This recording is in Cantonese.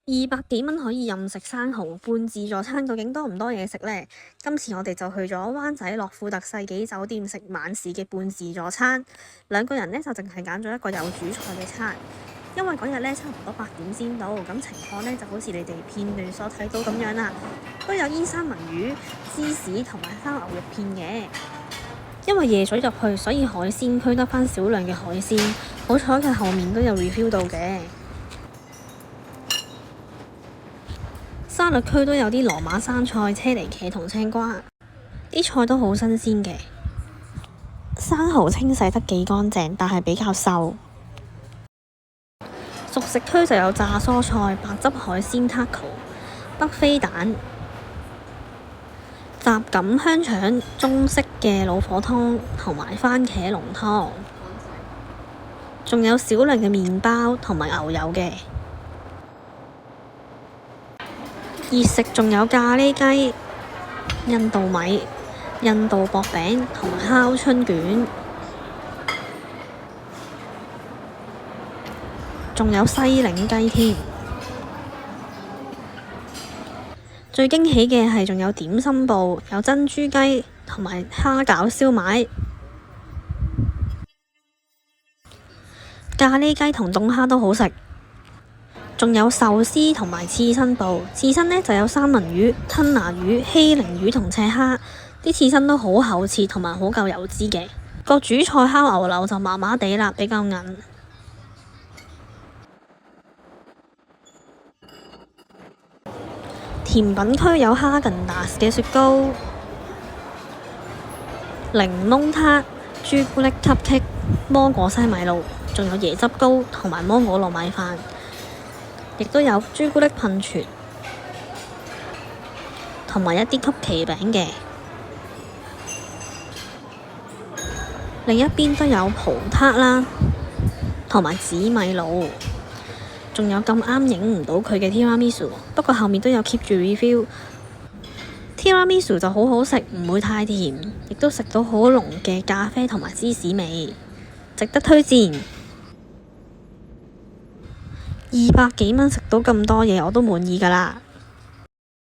200幾蚊可以任食生蠔半自助餐，究竟多唔多嘢食呢？今次我哋就去咗灣仔樂富特世紀酒店食晚市嘅半自助餐，兩個人呢就淨係揀咗一個有主菜嘅餐，因為嗰日呢差唔多8點先到，咁情況呢就好似你哋片段所睇到咁樣啦，都有依三文魚、芝士同埋生牛肉片嘅。因為夜咗入去，所以海鮮區得返少量嘅海鮮，好彩佢後面都有 refill 到嘅。沙律區都有啲羅馬生菜、車厘茄同青瓜，啲菜都好新鮮嘅。生蠔清洗得幾乾淨，但係比較瘦。熟食區就有炸蔬菜、白汁海鮮 taco、北非蛋、雜錦香腸、中式嘅老火湯同埋番茄濃湯，仲有少量嘅麵包同埋牛油嘅。熱食仲有咖喱雞、印度米、印度薄餅同埋烤春卷，仲有西檸雞添。最驚喜嘅係仲有點心部，有珍珠雞同埋蝦餃燒賣。咖喱雞同凍蝦都好食。仲有壽司同埋刺身部，刺身呢就有三文魚、吞拿魚、希靈魚同赤蝦，啲刺身都好厚切同埋好夠油脂嘅。個主菜烤牛柳就麻麻地啦，比較韌。甜品區有哈根達斯嘅雪糕、檸檬塔、朱古力 cupcake、芒果西米露，仲有椰汁糕同埋芒果糯米飯。亦都有朱古力噴泉，同埋一啲曲奇餅嘅。另一邊都有葡撻啦，同埋紫米露，仲有咁啱影唔到佢嘅 tiramisu，不過後面都有 keep 住 refill。tiramisu 就好好食，唔會太甜，亦都食到好濃嘅咖啡同埋芝士味，值得推薦。200幾蚊食到咁多嘢，我都滿意㗎啦〜